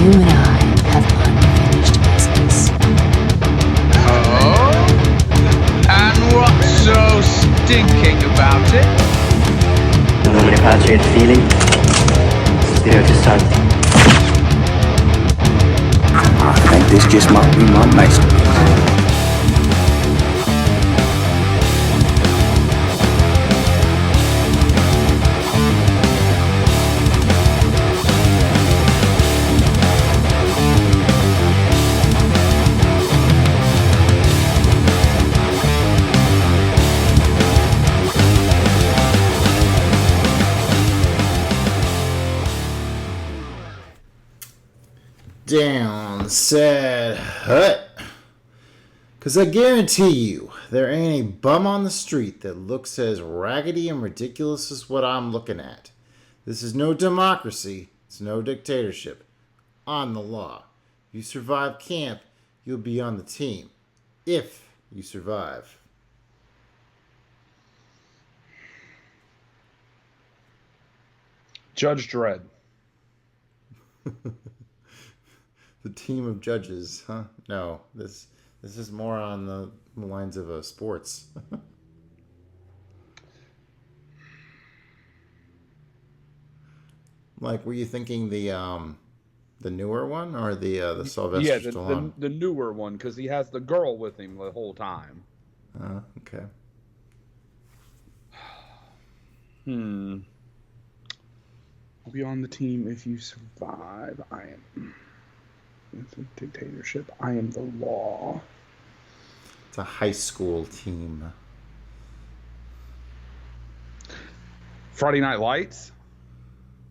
You and I have unfinished business. Oh? And what's so stinking about it? Non mi piace il feeling. Spero to start. I think this just might be my masterpiece. Down said hut. Because I guarantee you, there ain't a bum on the street that looks as raggedy and ridiculous as what I'm looking at. This is no democracy. It's no dictatorship. I'm the law. You survive camp, you'll be on the team. If you survive. Judge Dredd. The team of judges, huh? No, this is more on the lines of sports. Like, were you thinking the newer one or the Sylvester Stallone? the newer one, because he has the girl with him the whole time. Okay. I'll be on the team if you survive. I am. It's a dictatorship. I am the law. It's a high school team. Friday Night Lights.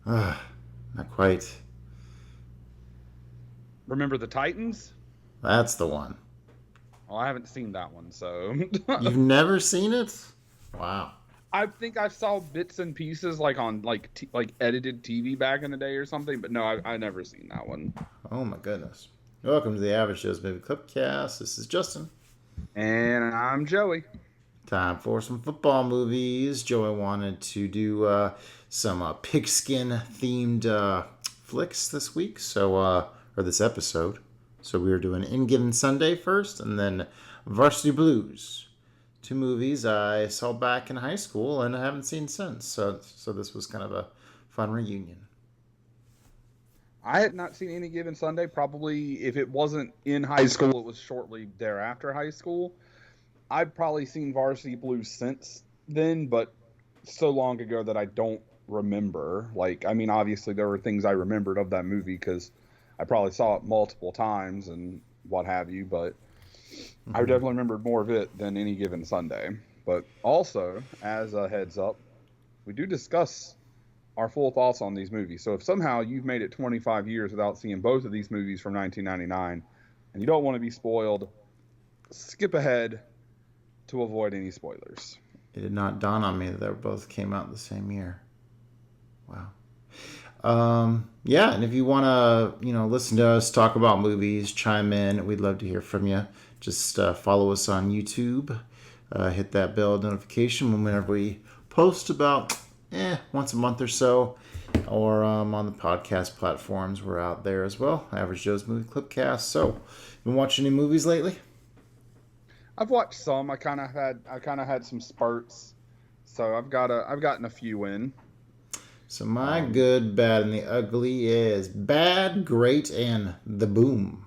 Not quite. Remember the Titans? That's the one. Well, I haven't seen that one, so. You've never seen it? Wow. I think I saw bits and pieces like on like edited TV back in the day or something, but no, I never seen that one. Oh my goodness. Welcome to the Average Joe's Movie Clipcast. This is Justin. And I'm Joey. Time for some football movies. Joey wanted to do some pigskin themed flicks this week, or this episode. So we were doing In Given Sunday first, and then Varsity Blues. Two movies I saw back in high school and I haven't seen since. So this was kind of a fun reunion. I had not seen Any Given Sunday. Probably if it wasn't in high school, it was shortly thereafter high school. I've probably seen Varsity Blues since then, but so long ago that I don't remember. Like, I mean, obviously there were things I remembered of that movie because I probably saw it multiple times and what have you, but I definitely remembered more of it than Any Given Sunday. But also, as a heads up, we do discuss our full thoughts on these movies. So if somehow you've made it 25 years without seeing both of these movies from 1999 and you don't want to be spoiled, skip ahead to avoid any spoilers. It did not dawn on me that they both came out the same year. Wow. Yeah, and if you want to, listen to us talk about movies, chime in. We'd love to hear from you. Just follow us on YouTube. Hit that bell notification whenever we post about once a month or so. Or on the podcast platforms, we're out there as well. Average Joe's Movie Clipcast. So, been watching any movies lately? I've watched some. I kind of had some spurts. So I've gotten a few in. So my good, bad, and the ugly is Bad, Great, and The Boom.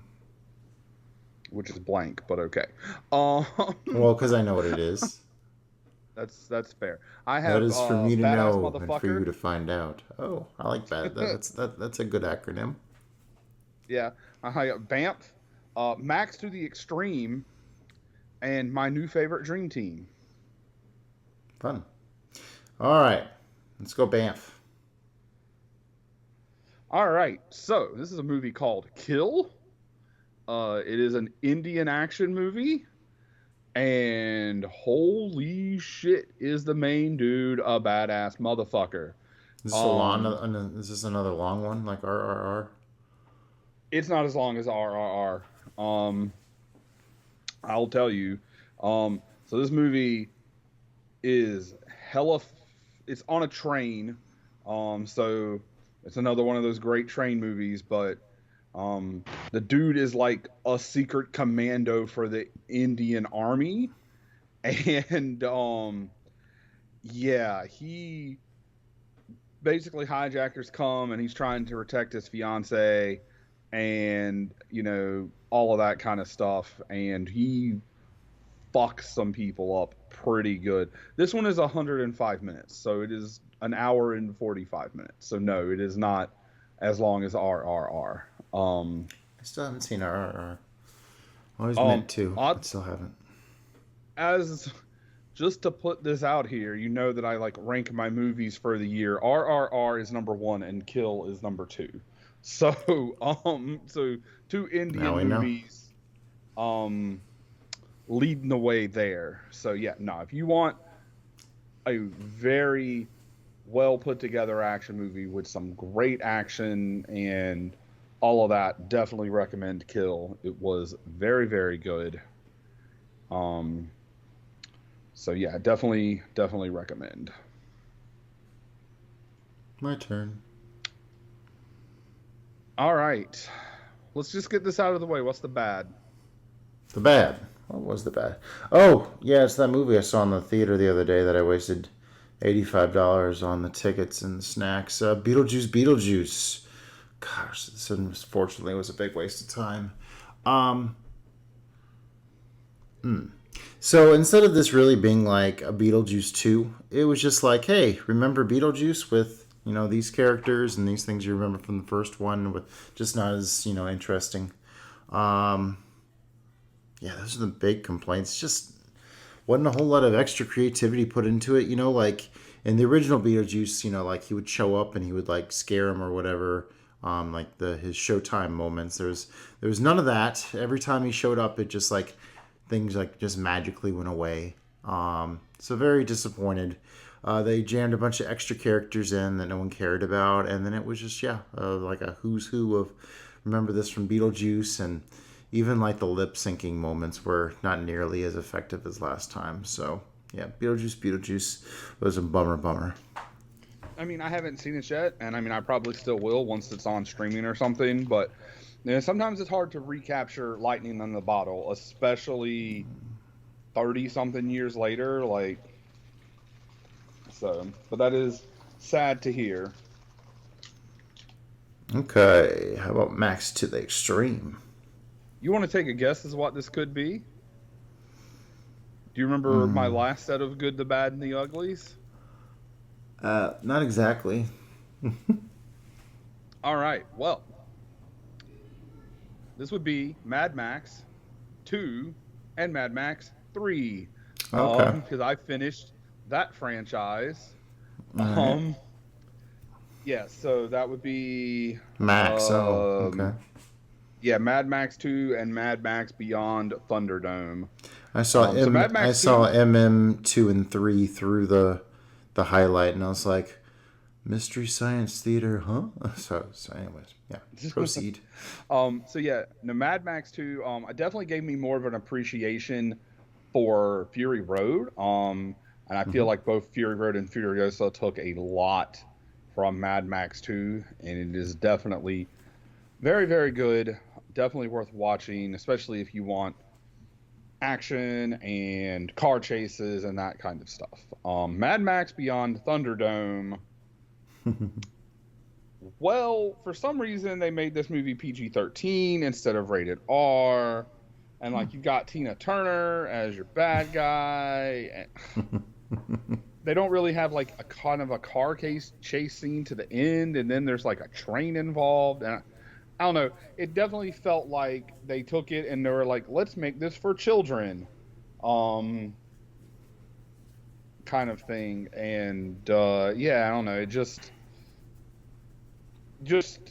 Which is blank, but okay. Well, because I know what it is. That's fair. I have. That is for me to know and for you Motherfucker. to find out. Oh, I like that. That's a good acronym. Yeah, I got Banff, Max to the Extreme, and my new favorite Dream Team. Fun. All right, let's go Banff. All right, so this is a movie called Kill. It is an Indian action movie, and holy shit, is the main dude a badass motherfucker. Is this another long one, like RRR? It's not as long as RRR. I'll tell you. So this movie is it's on a train. So it's another one of those great train movies, but The dude is like a secret commando for the Indian Army, and yeah, he basically hijackers come and he's trying to protect his fiance, and all of that kind of stuff, and he fucks some people up pretty good. This one is 105 minutes, so it is an hour and 45 minutes. So no, it is not as long as RRR. I still haven't seen RRR. Always meant to, but still haven't. As just to put this out here, that I like rank my movies for the year. RRR is number 1 and Kill is number 2. So so 2 Indian movies leading the way there. So yeah, no, if you want a very well put together action movie with some great action and all of that, definitely recommend Kill. It was very, very good. So yeah, definitely recommend. My turn. All right. Let's just get this out of the way. What's the bad? The bad. What was the bad? Oh, yeah, it's that movie I saw in the theater the other day that I wasted $85 on the tickets and the snacks. Beetlejuice. Gosh, this unfortunately was a big waste of time. So instead of this really being like a Beetlejuice 2, it was just like, hey, remember Beetlejuice with, these characters and these things you remember from the first one, with just not as, interesting. Yeah, those are the big complaints. Just wasn't a whole lot of extra creativity put into it. Like in the original Beetlejuice, like he would show up and he would like scare him or whatever. Like his Showtime moments. There was none of that. Every time he showed up, it just like things like just magically went away. So very disappointed. They jammed a bunch of extra characters in that no one cared about, and then it was just like a who's who of remember this from Beetlejuice, and even like the lip syncing moments were not nearly as effective as last time. So yeah, Beetlejuice was a bummer. I mean, I haven't seen it yet, and I mean, I probably still will once it's on streaming or something, but sometimes it's hard to recapture lightning in the bottle, especially 30-something years later, but that is sad to hear. Okay, how about Max to the Extreme? You want to take a guess as what this could be? Do you remember my last set of Good, the Bad, and the Uglies? Not exactly. All right, well, this would be Mad Max 2 and Mad Max 3. Okay. Because I finished that franchise. Yeah, so that would be Max. Okay. Yeah, Mad Max 2 and Mad Max Beyond Thunderdome. I saw MM2 and 3 through the highlight, and I was like, Mystery Science Theater, huh? So anyways, yeah, proceed. So yeah, the Mad Max 2, it definitely gave me more of an appreciation for Fury Road. And I feel like both Fury Road and Furiosa took a lot from Mad Max 2, and it is definitely very, very good. Definitely worth watching, especially if you want action and car chases and that kind of stuff. Mad Max Beyond Thunderdome. Well, for some reason they made this movie PG-13 instead of rated R, and like you got Tina Turner as your bad guy. They don't really have like a kind of a car chase scene to the end, and then there's like a train involved, and I don't know. It definitely felt like they took it and they were like, let's make this for children. Kind of thing. And yeah, I don't know. It just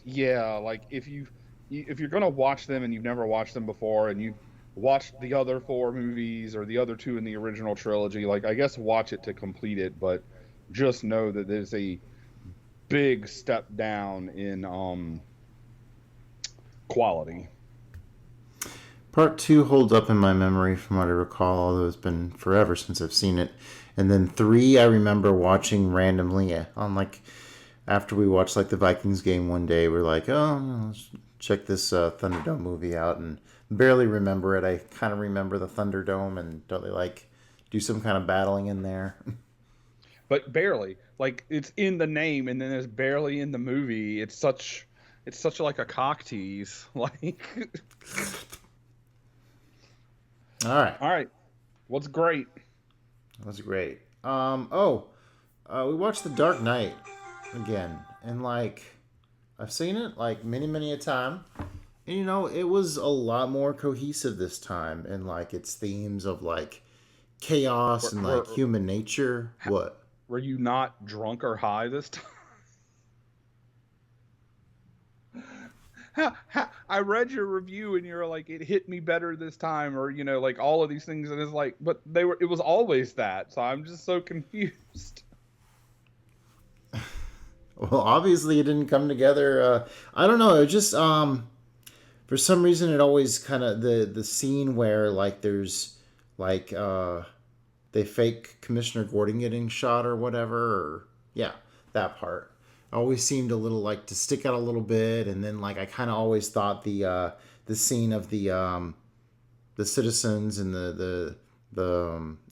yeah, like if you're gonna watch them and you've never watched them before, and you've watched the other 4 movies or the other 2 in the original trilogy, like I guess watch it to complete it, but just know that there's a big step down in quality. Part 2 holds up in my memory from what I recall, although it's been forever since I've seen it. And then 3 I remember watching randomly on like after we watched like the Vikings game one day. We're like, oh, let's check this Thunderdome movie out and barely remember it. I kind of remember the Thunderdome and don't they like do some kind of battling in there? But barely. Like it's in the name, and then it's barely in the movie. It's such like a cock tease. Like, All right. all right, what's great? That was great. We watched The Dark Knight again, and like I've seen it like many a time, and you know it was a lot more cohesive this time, and like its themes of like chaos and like human nature. What? Were you not drunk or high this time? I read your review and you're like, it hit me better this time, or you know, like all of these things, and it's like, but it was always that. So I'm just so confused. Well, obviously it didn't come together. I don't know. It just for some reason it always kind of the scene where like there's like they fake Commissioner Gordon getting shot or whatever. Or, yeah, that part always seemed a little like to stick out a little bit. And then like I kind of always thought the scene of the citizens and the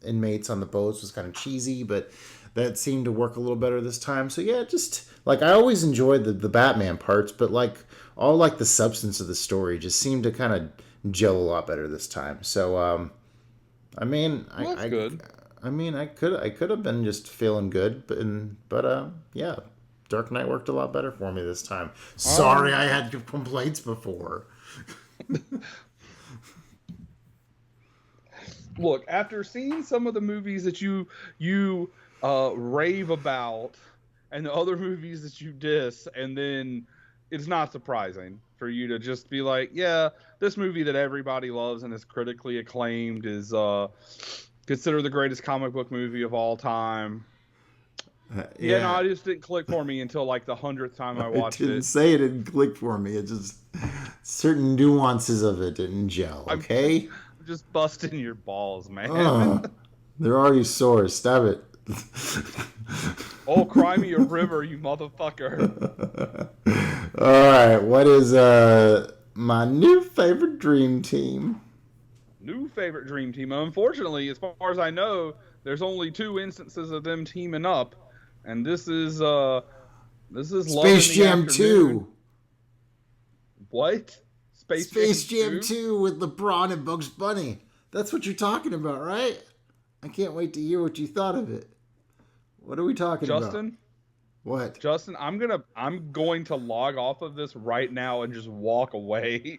inmates on the boats was kind of cheesy, but that seemed to work a little better this time. So yeah, just like I always enjoyed the Batman parts, but like all like the substance of the story just seemed to kind of gel a lot better this time. So I mean, That's good. I mean, I could have been just feeling good, but yeah, Dark Knight worked a lot better for me this time. Sorry, I had complaints before. Look, after seeing some of the movies that you rave about, and the other movies that you diss, and then it's not surprising for you to just be like, yeah, this movie that everybody loves and is critically acclaimed is considered the greatest comic book movie of all time. Yeah, no, it just didn't click for me until like the 100th time I watched it. Didn't say it didn't click for me. It just certain nuances of it didn't gel. Okay, I'm just busting your balls, man. They're already sore. Stab it. Oh, cry me a river, you motherfucker. All right, what is my new favorite dream team? New favorite dream team. Unfortunately, as far as I know, there's only 2 instances of them teaming up, and this is Love Space in the Jam Afternoon. 2. What? Space Jam 2 with LeBron and Bugs Bunny. That's what you're talking about, right? I can't wait to hear what you thought of it. What are we talking about? Justin? What? Justin, I'm going to log off of this right now and just walk away.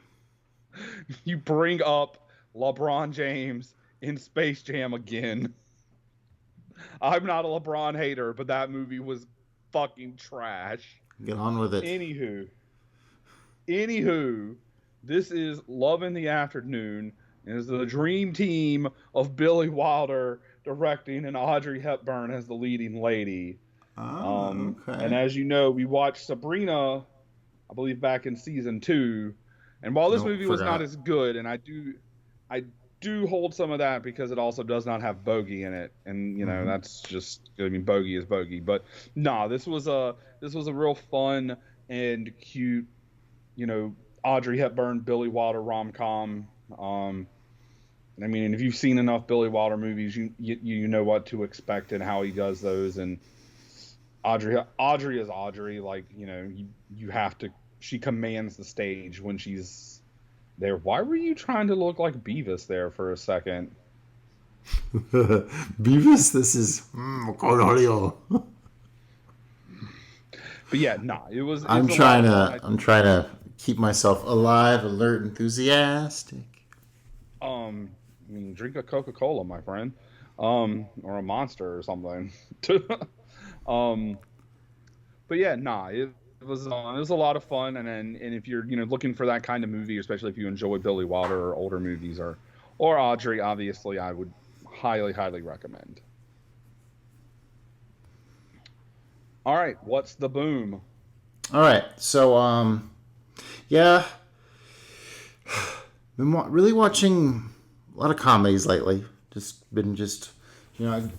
You bring up LeBron James in Space Jam again. I'm not a LeBron hater, but that movie was fucking trash. Get on with it. Anywho, this is Love in the Afternoon. It is the dream team of Billy Wilder directing and Audrey Hepburn as the leading lady. Oh, okay. And as you know, we watched Sabrina, I believe, back in season 2. And while this movie was not as good, and I do hold some of that because it also does not have Bogey in it, and you know that's just, I mean, Bogey is Bogey. But nah, this was a real fun and cute, you know, Audrey Hepburn, Billy Wilder rom-com. I mean, and if you've seen enough Billy Wilder movies, you know what to expect and how he does those. And Audrey is Audrey. Like, you know, you have to. She commands the stage when she's there. Why were you trying to look like Beavis there for a second? Beavis, this is Cornelio. But yeah, nah, it was. I'm trying to keep myself alive, alert, enthusiastic. I mean, drink a Coca-Cola, my friend, or a Monster or something. But yeah, nah, it was a lot of fun, and if you're looking for that kind of movie, especially if you enjoy Billy Wilder or older movies or Audrey, obviously, I would highly recommend. All right, what's the boom? All right, so yeah, been really watching a lot of comedies lately. Been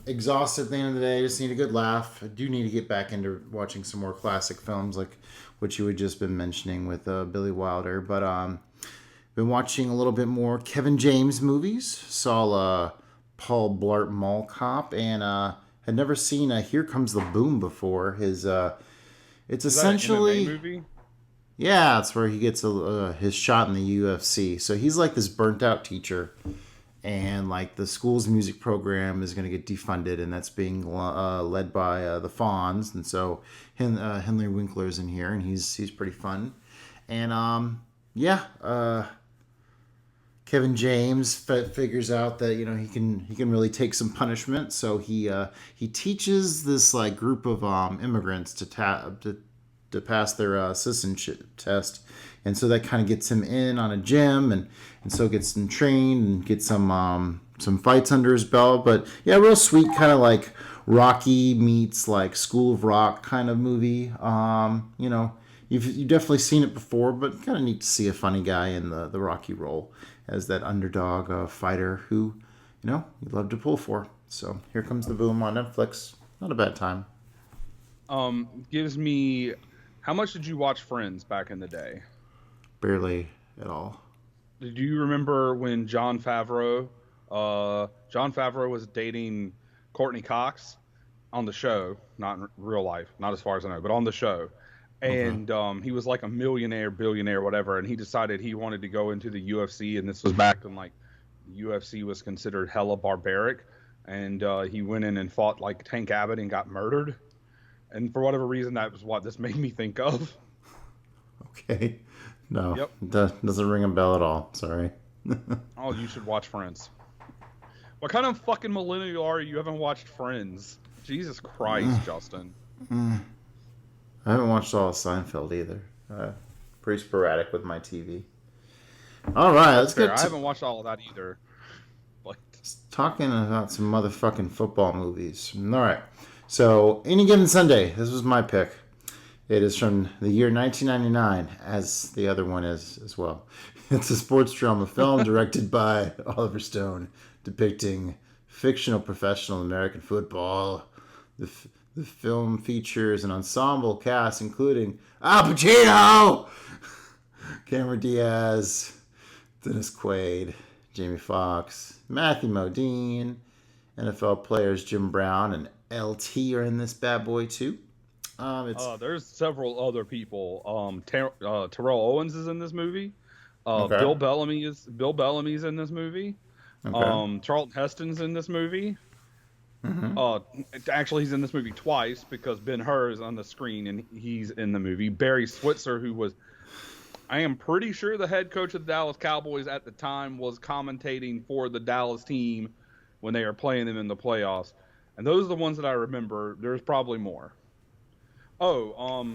exhausted at the end of the day. Just need a good laugh. I do need to get back into watching some more classic films, like what you had just been mentioning with Billy Wilder. But been watching a little bit more Kevin James movies. Saw Paul Blart Mall Cop, and had never seen Here Comes the Boom before. It's essentially that an MMA movie? Yeah, that's where he gets his shot in the UFC. So he's like this burnt out teacher, and like the school's music program is going to get defunded, and that's being led by the Fonz. And so Henry Winkler's in here, and he's pretty fun. And Kevin James figures out that he can really take some punishment. So he teaches this like group of immigrants to pass their citizenship test, and so that kind of gets him in on a gym, and so gets him trained and gets some fights under his belt. But yeah, real sweet, kind of like Rocky meets like School of Rock kind of movie. You've definitely seen it before, but kind of neat to see a funny guy in the Rocky role as that underdog fighter who you love to pull for. So Here Comes the Boom on Netflix. Not a bad time. Gives me. How much did you watch Friends back in the day? Barely at all. Do you remember when Jon Favreau was dating Courtney Cox on the show? Not in real life, not as far as I know, but on the show. And he was like a millionaire, billionaire, whatever, and he decided he wanted to go into the UFC, and this was back when like the UFC was considered hella barbaric, and he went in and fought like Tank Abbott and got murdered. And for whatever reason, that was what this made me think of. Okay. No. Yep. Doesn't ring a bell at all. Sorry. Oh, you should watch Friends. What kind of fucking millennial are you? You haven't watched Friends. Jesus Christ, Justin. I haven't watched all of Seinfeld either. Pretty sporadic with my TV. All right, let's get to... I haven't watched all of that either. But... talking about some motherfucking football movies. All right. So, Any Given Sunday, this was my pick. It is from the year 1999, as the other one is as well. It's a sports drama film directed by Oliver Stone, depicting fictional professional American football. The film features an ensemble cast including Al Pacino, Cameron Diaz, Dennis Quaid, Jamie Foxx, Matthew Modine, NFL players Jim Brown and LT are in this bad boy too. There's several other people. Terrell Owens is in this movie. Okay. Bill Bellamy's in this movie. Okay. Charlton Heston's in this movie. Mm-hmm. Actually, he's in this movie twice because Ben-Hur is on the screen and he's in the movie. Barry Switzer, who was, I am pretty sure, the head coach of the Dallas Cowboys at the time, was commentating for the Dallas team when they were playing them in the playoffs. And those are the ones that I remember. There's probably more. The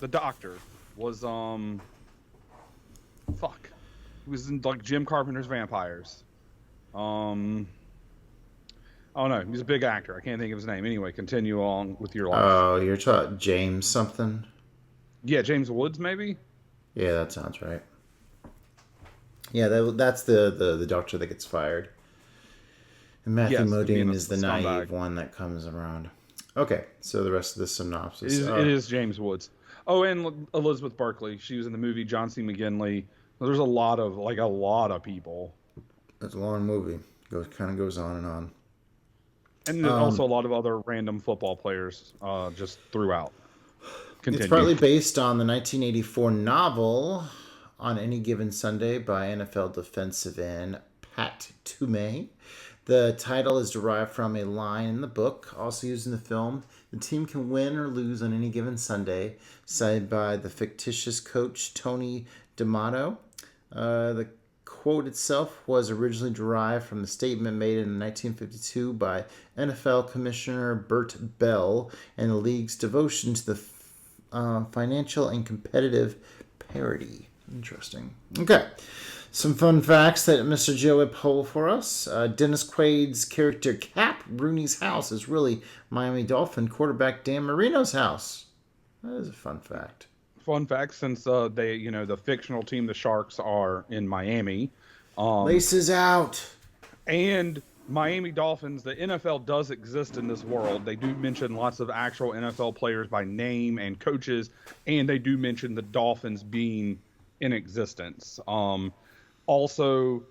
doctor was he was in like Jim Carpenter's Vampires. Oh no, he's a big actor. I can't think of his name. Anyway, continue on with your life. Oh, you're talking James something? Yeah, James Woods maybe? Yeah, that sounds right. Yeah, that's the doctor that gets fired. And Matthew Modine is the naive one that comes around. Okay, so the rest of the synopsis. It is James Woods. Oh, and Elizabeth Berkley. She was in the movie. John C. McGinley. There's a lot of people. It's a long movie. Kind of goes on and on. And also a lot of other random football players just throughout. Continue. It's partly based on the 1984 novel On Any Given Sunday by NFL defensive end Pat Toomey. The title is derived from a line in the book, also used in the film. The team can win or lose on any given Sunday, cited by the fictitious coach Tony D'Amato. The quote itself was originally derived from the statement made in 1952 by NFL Commissioner Bert Bell and the league's devotion to the financial and competitive parity. Interesting. Okay. Some fun facts that Mr. Joe would pull for us. Dennis Quaid's character Cap Rooney's house is really Miami Dolphin quarterback Dan Marino's house. That is a fun fact. Fun fact, since the fictional team, the Sharks, are in Miami. Laces out. And Miami Dolphins, the NFL does exist in this world. They do mention lots of actual NFL players by name and coaches, and they do mention the Dolphins being in existence. Also,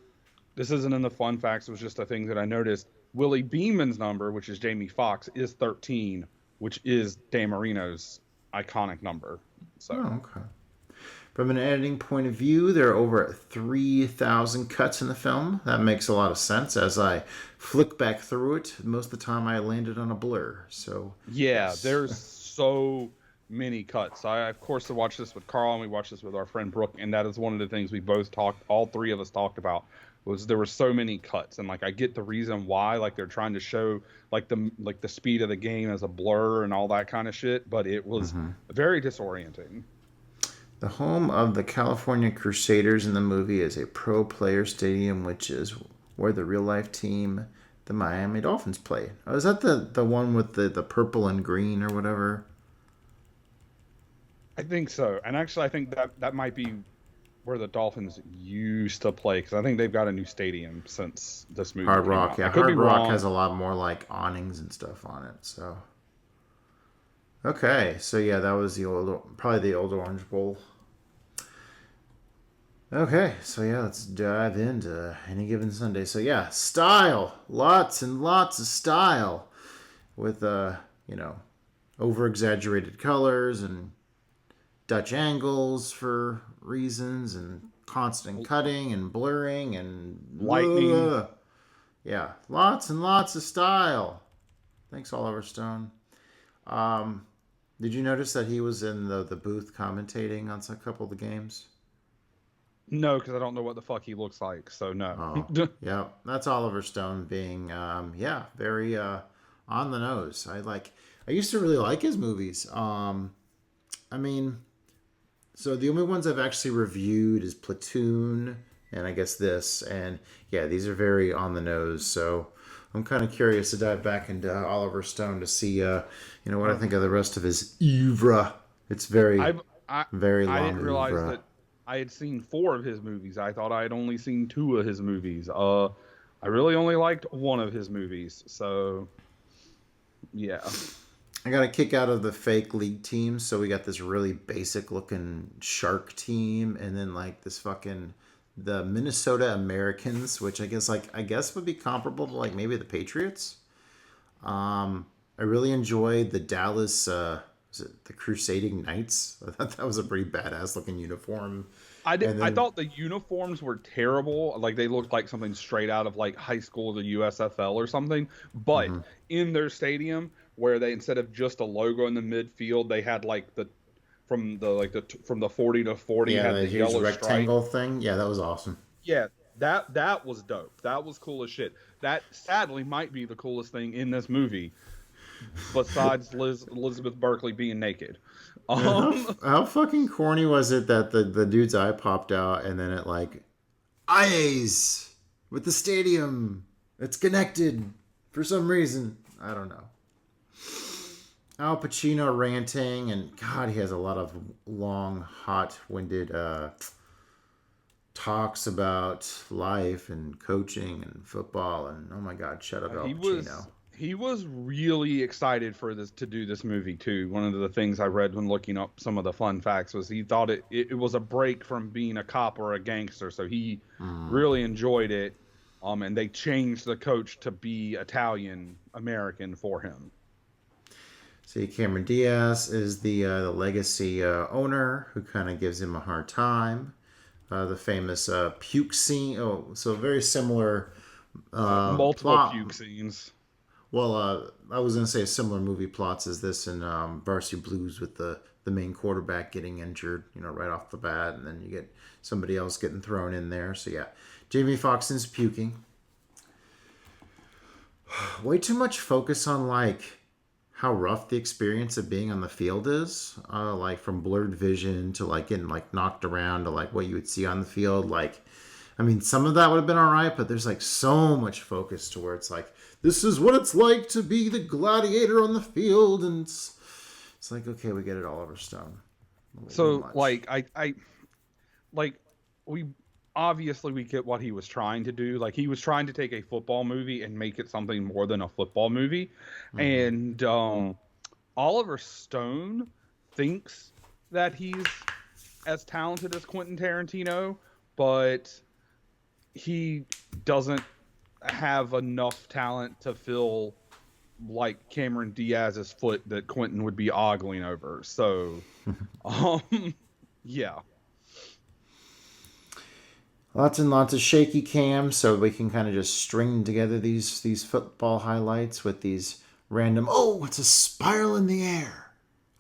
this isn't in the fun facts, it was just a thing that I noticed. Willie Beeman's number, which is Jamie Foxx, is 13, which is Dan Marino's iconic number. So. Oh, okay. From an editing point of view, there are over 3,000 cuts in the film. That makes a lot of sense. As I flick back through it, most of the time I landed on a blur. So yeah, yes. There's so many cuts. I, of course, watched this with Carl, and we watched this with our friend Brooke, and that is one of the things we both talked, all three of us talked about, was there were so many cuts. And like, I get the reason why, like they're trying to show like the speed of the game as a blur and all that kind of shit, but it was very disorienting. The home of the California Crusaders in the movie is a pro player stadium, which is where the real-life team, the Miami Dolphins, play. Oh, is that the one with the purple and green or whatever? I think so. And actually, I think that might be where the Dolphins used to play, because I think they've got a new stadium since this movie Hard came Rock, out. yeah. Hard Rock has a lot more like awnings and stuff on it, so... Okay, so yeah, that was probably the old Orange Bowl. Okay, so yeah, let's dive into Any Given Sunday. So yeah, style, lots and lots of style, with over-exaggerated colors and Dutch angles for reasons, and constant cutting and blurring and lightning. Yeah, lots and lots of style. Thanks, Oliver Stone. Did you notice that he was in the booth commentating on a couple of the games? No, because I don't know what the fuck he looks like, so no. Oh, yeah, that's Oliver Stone being, very on the nose. I used to really like his movies. So the only ones I've actually reviewed is Platoon, and I guess this, and yeah, these are very on the nose. So I'm kind of curious to dive back into Oliver Stone to see, what I think of the rest of his oeuvre. It's very long. I didn't realize that I had seen 4 of his movies. I thought I had only seen 2 of his movies. I really only liked one of his movies. So, yeah. I got a kick out of the fake league team. So we got this really basic looking shark team, and then like this the Minnesota Americans, which I guess would be comparable to like maybe the Patriots. I really enjoyed the Dallas. Was it the Crusading Knights? I thought that was a pretty badass looking uniform. I thought the uniforms were terrible. Like they looked like something straight out of like high school, the USFL or something. But in their stadium, where they, instead of just a logo in the midfield, they had like from the 40 to 40 had the yellow rectangle stripe thing. Yeah, that was awesome. Yeah, that was dope. That was cool as shit. That sadly might be the coolest thing in this movie, besides Elizabeth Berkley being naked. How fucking corny was it that the dude's eye popped out, and then it like eyes with the stadium? It's connected for some reason. I don't know. Al Pacino ranting, and God, he has a lot of long, hot-winded talks about life and coaching and football, and oh my God, shut up, Al Pacino. He was really excited for this, to do this movie too. One of the things I read when looking up some of the fun facts was he thought it was a break from being a cop or a gangster, so he really enjoyed it. And they changed the coach to be Italian American for him. See, Cameron Diaz is the legacy owner who kind of gives him a hard time. The famous puke scene. Oh, so very similar. Multiple plot. puke scenes. Well, I was going to say similar movie plots as this in Varsity Blues, with the main quarterback getting injured, right off the bat, and then you get somebody else getting thrown in there. So yeah, Jamie Foxx's puking. Way too much focus on like how rough the experience of being on the field is, like from blurred vision to like getting like knocked around to like what you would see on the field. Like, I mean, some of that would have been all right, but there's like so much focus to where it's like, this is what it's like to be the gladiator on the field, and it's like, okay, we get it, Oliver Stone. So like I like obviously we get what he was trying to do. Like, he was trying to take a football movie and make it something more than a football movie. And Oliver Stone thinks that he's as talented as Quentin Tarantino, but he doesn't have enough talent to fill like Cameron Diaz's foot that Quentin would be ogling over. So, yeah. Lots and lots of shaky cams, so we can kind of just string together these football highlights with these random, oh, it's a spiral in the air.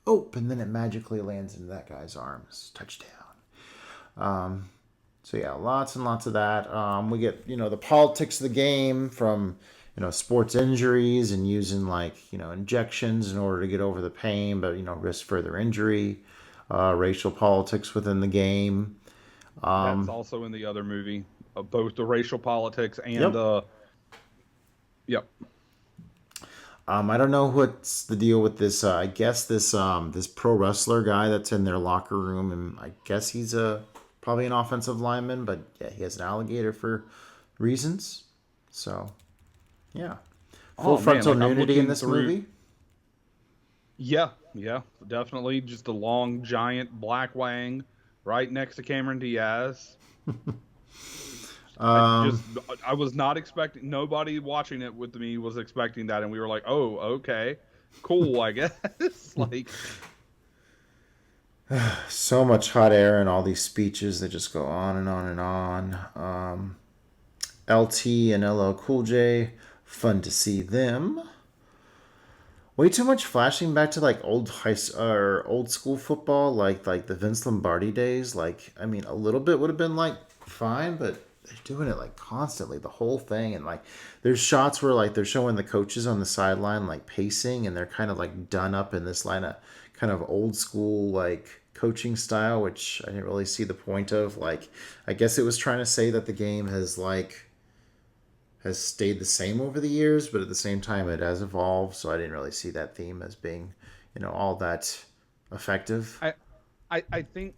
Oh, and then it magically lands into that guy's arms. Touchdown. So yeah, lots and lots of that. We get, the politics of the game from, sports injuries and using injections in order to get over the pain, but, risk further injury, racial politics within the game. That's also in the other movie, both the racial politics and the. Yep. I don't know what's the deal with this. I guess this pro wrestler guy that's in their locker room, and I guess he's probably an offensive lineman, but yeah, he has an alligator for reasons. So, yeah, full frontal nudity in this movie. Yeah, definitely. Just a long, giant black wang right next to Cameron Diaz. I was not expecting. Nobody watching it with me was expecting that, and we were like, "Oh, okay, cool, I guess." So much hot air and all these speeches that just go on and on and on. LT and LL Cool J, fun to see them. Way too much flashing back to old old school football, like the Vince Lombardi days. A little bit would have been fine, but they're doing it constantly, the whole thing, and there's shots where they're showing the coaches on the sideline pacing, and they're kind of done up in this line of kind of old school coaching style, which I didn't really see the point of. I guess it was trying to say that the game has stayed the same over the years, but at the same time it has evolved, so I didn't really see that theme as being all that effective. I think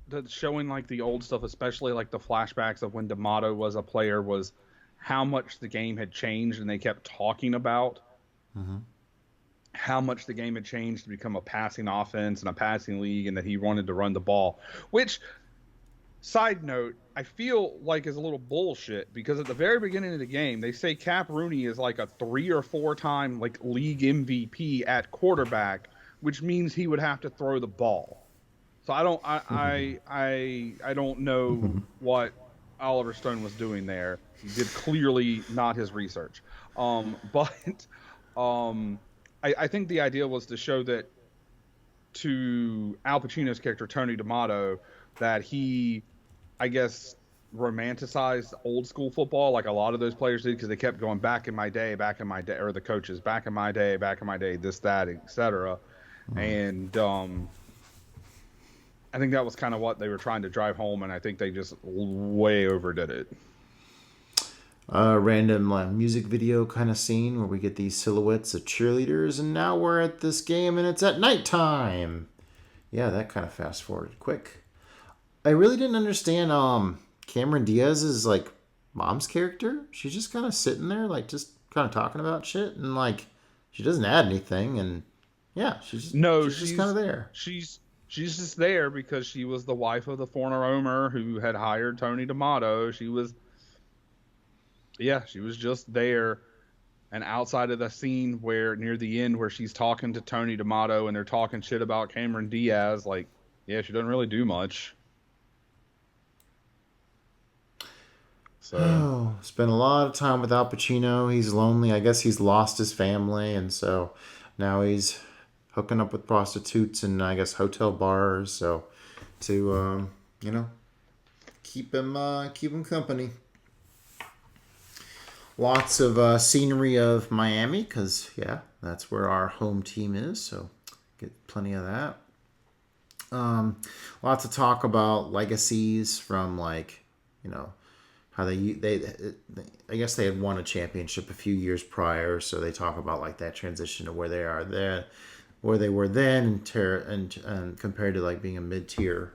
that showing the old stuff, especially the flashbacks of when D'Amato was a player, was how much the game had changed, and they kept talking about how much the game had changed to become a passing offense and a passing league, and that he wanted to run the ball. Which, side note, I feel is a little bullshit, because at the very beginning of the game, they say Cap Rooney is a 3 or 4 time league MVP at quarterback, which means he would have to throw the ball. So I don't know what Oliver Stone was doing there. He did clearly not his research. I think the idea was to show that to Al Pacino's character, Tony D'Amato, that he, I guess, romanticized old school football like a lot of those players did, because they kept going back in my day, or the coaches, back in my day, this, that, etc. And I think that was kind of what they were trying to drive home, and I think they just way overdid it. Random music video kind of scene where we get these silhouettes of cheerleaders, and now we're at this game and it's at nighttime. Yeah, that kind of fast forwarded quick. I really didn't understand Cameron Diaz's mom's character. She's just kind of sitting there just kind of talking about shit, and she doesn't add anything, and yeah, she's just kind of there. She's just there because she was the wife of the former owner who had hired Tony D'Amato. She was just there. And outside of the scene where near the end where she's talking to Tony D'Amato and they're talking shit about Cameron Diaz, she doesn't really do much. So spent a lot of time with Al Pacino. He's lonely. I guess he's lost his family, and so now he's hooking up with prostitutes and I guess hotel bars. So to keep him company. Lots of scenery of Miami, because yeah, that's where our home team is. So get plenty of that. Lots of talk about legacies from how they I guess they had won a championship a few years prior, so they talk about that transition to where they are there, where they were then, and compared to being a mid-tier,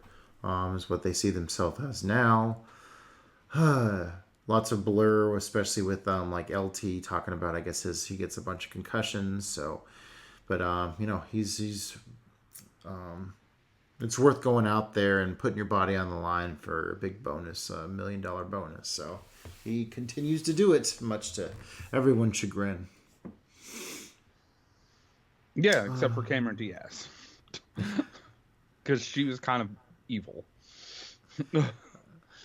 is what they see themselves as now. Lots of blur, especially with like LT talking about, I guess he gets a bunch of concussions. So, but he's it's worth going out there and putting your body on the line for a big bonus, $1 million bonus. So he continues to do it, much to everyone's chagrin. Yeah, except for Cameron Diaz, because she was kind of evil.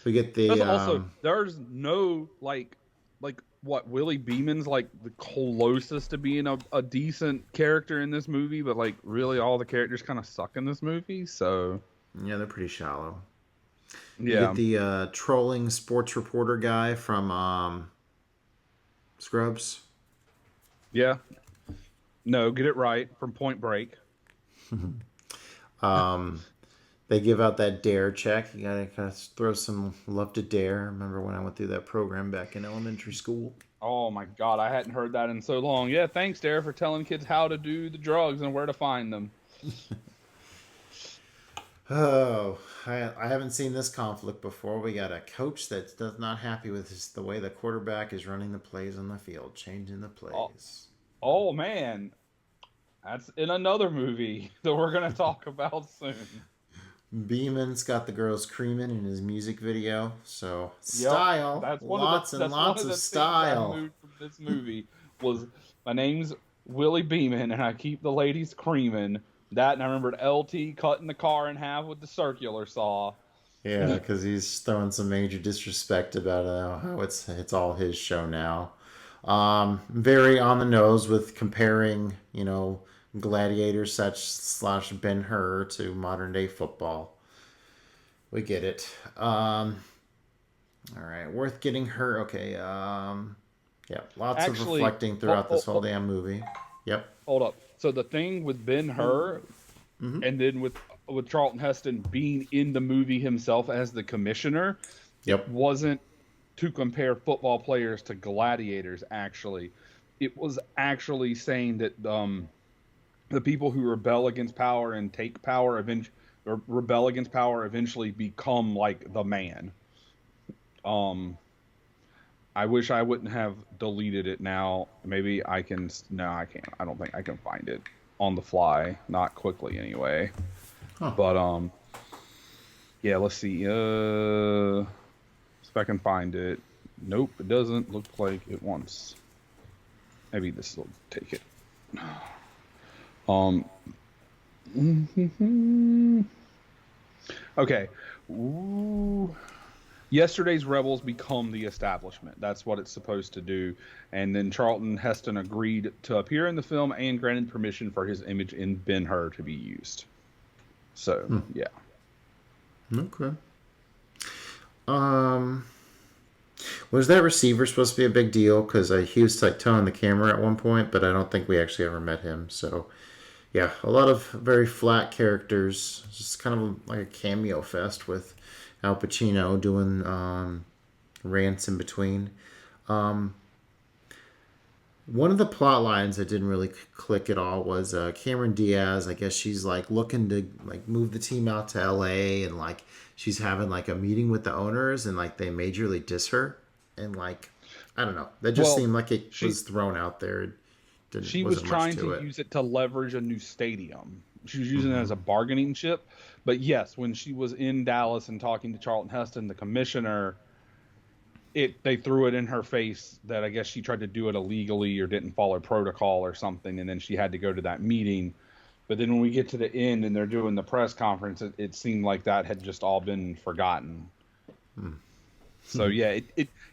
We get the also there's no like what Willie Beeman's like the closest to being a decent character in this movie, but like really all the characters kind of suck in this movie. So yeah, they're pretty shallow. Yeah, you get the trolling sports reporter guy from Scrubs. Yeah, no, get it right, from Point Break. They give out that dare check. You gotta kind of throw some love to dare. Remember when I went through that program back in elementary school? Oh my God, I hadn't heard that in so long. Yeah, thanks, Dare, for telling kids how to do the drugs and where to find them. Oh, I haven't seen this conflict before. We got a coach that's not happy with the way the quarterback is running the plays on the field, changing the plays. Oh man, that's in another movie that we're gonna talk about soon. Beeman's got the girls creaming in his music video, so Yep, style, that's lots and lots of style. Things I moved from this movie was my name's Willie Beeman and I keep the ladies creaming. That, and I remembered LT cutting the car in half with the circular saw. Yeah, because he's throwing some major disrespect about how it's all his show now. Very on the nose with comparing, Gladiator / Ben-Hur to modern day football. We get it. All right, worth getting her. Okay. Yeah, lots of reflecting throughout this whole damn movie. Yep. Hold up. So the thing with Ben-Hur, and then with Charlton Heston being in the movie himself as the commissioner, Yep. wasn't to compare football players to gladiators. Actually, it was actually saying that the people who rebel against power and take power or rebel against power eventually become like the man. I wish I wouldn't have deleted it now. Maybe I can. No, I can't. I don't think I can find it on the fly. Not quickly, anyway. Huh. But yeah. Let's see. If I can find it. Nope, it doesn't look like it wants. Maybe this will take it. Okay. Ooh. Yesterday's rebels become the establishment. That's what it's supposed to do. And then Charlton Heston agreed to appear in the film and granted permission for his image in Ben-Hur to be used. So, yeah. Okay. Was that receiver supposed to be a big deal? Because he was like towing the camera at one point, but I don't think we actually ever met him. So, yeah, a lot of very flat characters. Just kind of like a cameo fest with Al Pacino doing rants in between. One of the plot lines that didn't really click at all was Cameron Diaz. I guess she's like looking to like move the team out to LA, and like she's having like a meeting with the owners, and like they majorly diss her, and like I don't know. That just seemed like it was thrown out there. She was trying to use it to leverage a new stadium. She was using it as a bargaining chip. But yes, when she was in Dallas and talking to Charlton Heston, the commissioner, they threw it in her face that I guess she tried to do it illegally or didn't follow protocol or something, and then she had to go to that meeting. But then when we get to the end and they're doing the press conference, it seemed like that had just all been forgotten. So yeah,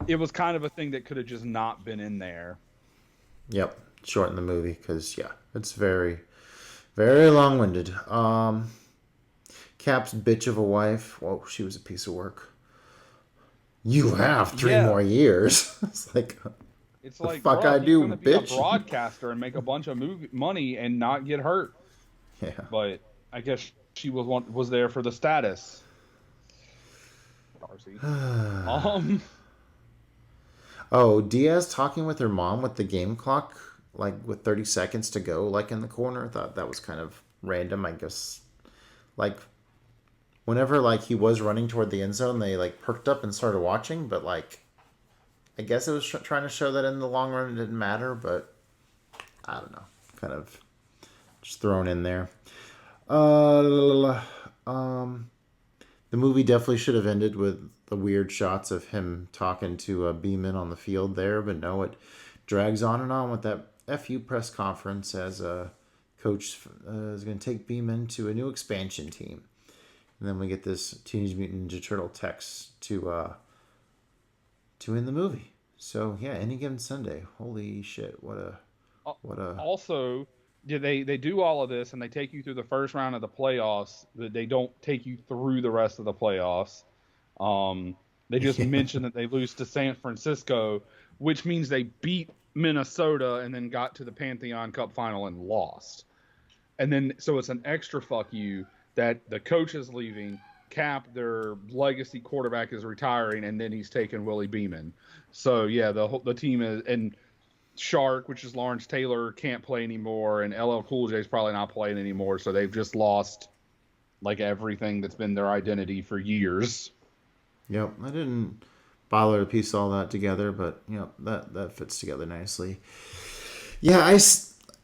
it was kind of a thing that could have just not been in there. Yep, shorten the movie because it's very, very long-winded. Cap's bitch of a wife. Whoa, she was a piece of work. You have 3 more years. It's like fuck bro, I do, gonna bitch. Be a broadcaster and make a bunch of money and not get hurt. Yeah. But I guess she was there for the status. Darcy. Oh, Diaz talking with her mom with the game clock, like with 30 seconds to go, like in the corner. I thought that was kind of random. I guess, like, whenever like he was running toward the end zone, they like perked up and started watching. But like, I guess it was trying to show that in the long run it didn't matter. But I don't know, kind of just thrown in there. The movie definitely should have ended with the weird shots of him talking to Beeman on the field there, but no, it drags on and on with that FU press conference as coach is going to take Beeman to a new expansion team. And then we get this Teenage Mutant Ninja Turtle text to end the movie. So yeah, Any Given Sunday. Holy shit! What a. Also, yeah, they do all of this and they take you through the first round of the playoffs. They don't take you through the rest of the playoffs. They just mention that they lose to San Francisco, which means they beat Minnesota and then got to the Pantheon Cup final and lost. And then so it's an extra fuck you that the coach is leaving, Cap, their legacy quarterback, is retiring, and then he's taking Willie Beeman. So yeah, the team is, and Shark, which is Lawrence Taylor, can't play anymore, and LL Cool J is probably not playing anymore. So they've just lost like everything that's been their identity for years. Yep, I didn't bother to piece all that together, but that fits together nicely. Yeah,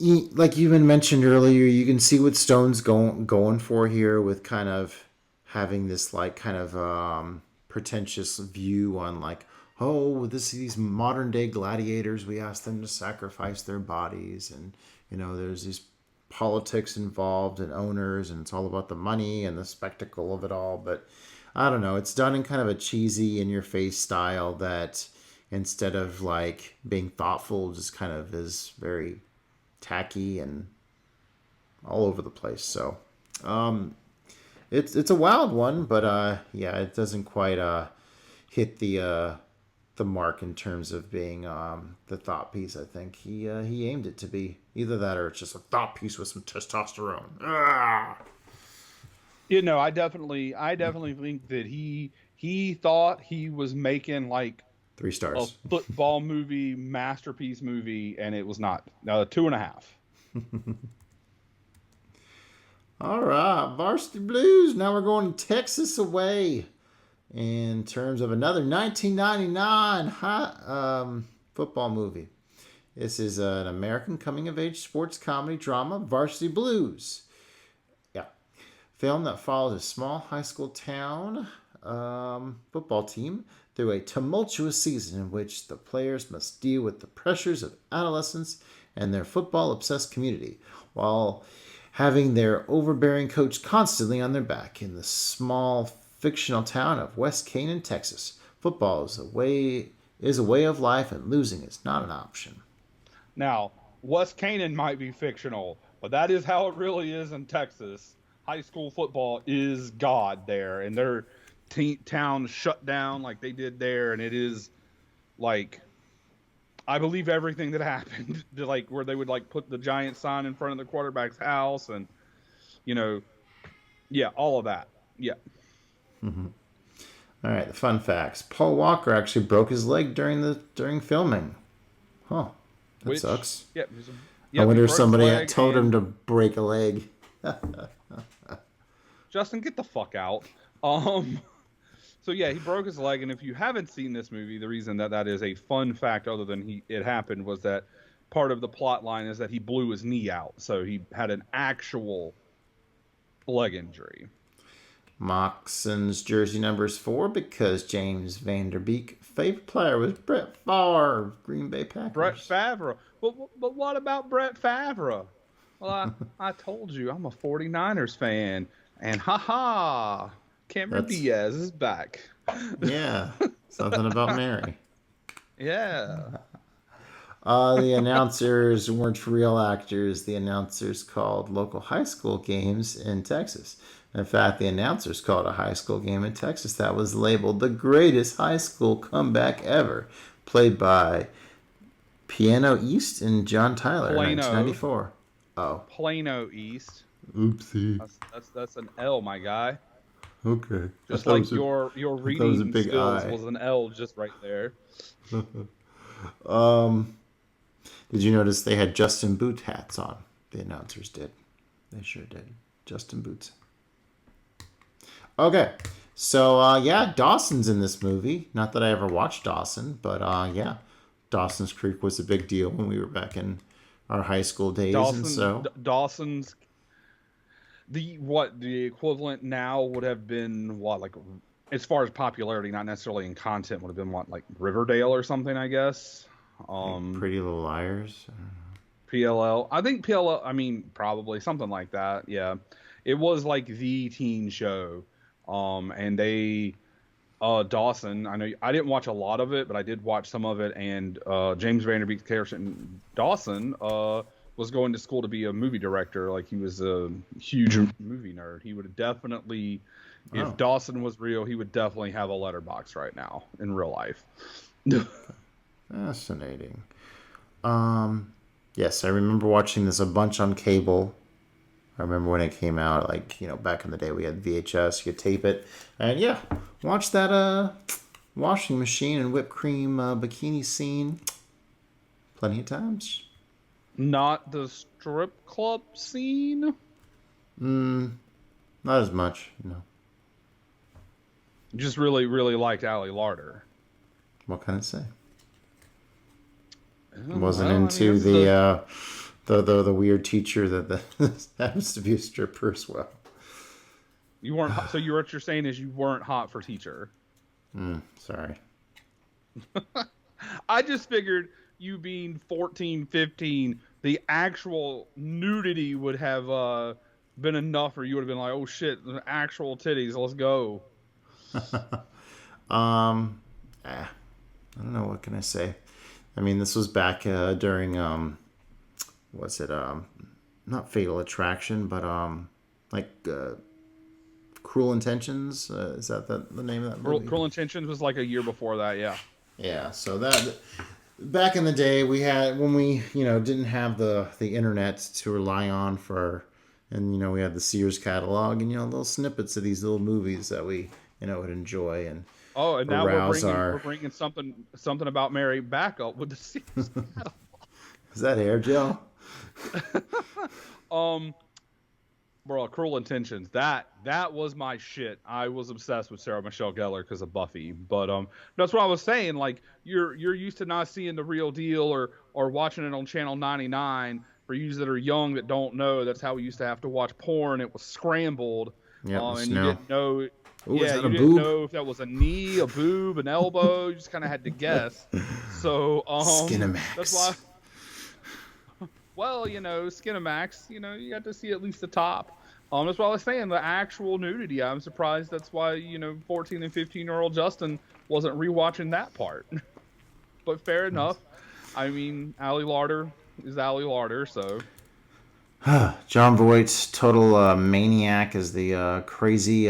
like you even mentioned earlier, you can see what Stone's going for here with kind of having this like kind of pretentious view on like, oh, these modern day gladiators, we ask them to sacrifice their bodies, and there's these politics involved and owners, and it's all about the money and the spectacle of it all. But I don't know, it's done in kind of a cheesy, in your face style that instead of like being thoughtful, just kind of is very tacky and all over the place. So it's a wild one, but yeah, it doesn't quite hit the mark in terms of being the thought piece. I think he aimed it to be either that or it's just a thought piece with some testosterone. I definitely think that he thought he was making like 3 stars a football movie, masterpiece movie, and it was not. 2.5. All right, Varsity Blues. Now we're going Texas away. In terms of another 1999 football movie. This is an American coming-of-age sports comedy drama, Varsity Blues. Yeah. Film that follows a small high school town football team through a tumultuous season in which the players must deal with the pressures of adolescence and their football-obsessed community, while having their overbearing coach constantly on their back. In the small fictional town of West Canaan, Texas, football is a way of life, and losing is not an option. Now, West Canaan might be fictional, but that is how it really is in Texas. High school football is God there, and their town shut down like they did there, and it is like, I believe everything that happened, like where they would like put the giant sign in front of the quarterback's house, and yeah, all of that. Yeah. Mm-hmm. All right, the fun facts. Paul Walker actually broke his leg during filming. Huh. That sucks. Yep. I wonder if somebody told him to break a leg. Justin, get the fuck out. So yeah, he broke his leg, and if you haven't seen this movie, the reason that is a fun fact, other than it happened, was that part of the plot line is that he blew his knee out, so he had an actual leg injury. Moxon's jersey number is 4 because James Van Der Beek's favorite player was Brett Favre, Green Bay Packers. Brett Favre. But what about Brett Favre? Well, I told you, I'm a 49ers fan. And Cameron Diaz is back. Yeah, something about Mary. Yeah. The announcers weren't real actors. The announcers called local high school games in Texas. In fact, the announcers called a high school game in Texas that was labeled the greatest high school comeback ever, played by Piano East and John Tyler in 1994. Oh. Plano East. Oopsie. That's an L, my guy. Okay. Just like your reading skills was an L just right there. Did you notice they had Justin Boot hats on? The announcers did. They sure did. Justin Boots. Okay. So, yeah, Dawson's in this movie. Not that I ever watched Dawson, but yeah, Dawson's Creek was a big deal when we were back in our high school days, and so Dawson's the equivalent now would have been what, like, as far as popularity, not necessarily in content, would have been what, like Riverdale or something, I guess. Pretty Little Liars. PLL. I think PLL. I mean, probably something like that. Yeah, it was like the teen show. And they, Dawson. I know I didn't watch a lot of it, but I did watch some of it. And James Vanderbeek's character in Dawson was going to school to be a movie director. Like, he was a huge movie nerd. He would definitely, if Dawson was real, he would definitely have a letterbox right now in real life. Fascinating. Yes, I remember watching this a bunch on cable. I remember when it came out, like, back in the day we had VHS, you could tape it. And yeah, watch that washing machine and whipped cream bikini scene plenty of times. Not the strip club scene? Not as much, no. Just really, really liked Allie Larder. What can I say? Wasn't into the weird teacher that happens to be a stripper as well. You weren't. So what you're saying is you weren't hot for teacher. Sorry. I just figured you being 14, 15, the actual nudity would have been enough, or you would have been like, "Oh shit, the actual titties, let's go." I don't know, what can I say? I mean, this was back during not Fatal Attraction, but like Cruel Intentions. Is that the name of that movie? Cruel Intentions was like a year before that, yeah. Yeah, so that back in the day when we didn't have the internet to rely on and we had the Sears catalog and little snippets of these little movies that we would enjoy and and now we're bringing something about Mary back up with the Sears catalog. Is that hair gel? Bro, Cruel Intentions. That was my shit. I was obsessed with Sarah Michelle Gellar because of Buffy. But that's what I was saying. Like, you're used to not seeing the real deal or watching it on Channel 99. For you that are young that don't know, that's how we used to have to watch porn. It was scrambled. Yeah, and you didn't know. Ooh, yeah, you didn't know if that was a knee, a boob, an elbow. You just kind of had to guess. So Skinamax. That's why. Well, Skinamax, you got to see at least the top. That's what I was saying, the actual nudity. I'm surprised that's why, 14 and 15-year-old Justin wasn't rewatching that part. But fair enough. I mean, Allie Larder is Allie Larder, so. John Voight's total maniac is the crazy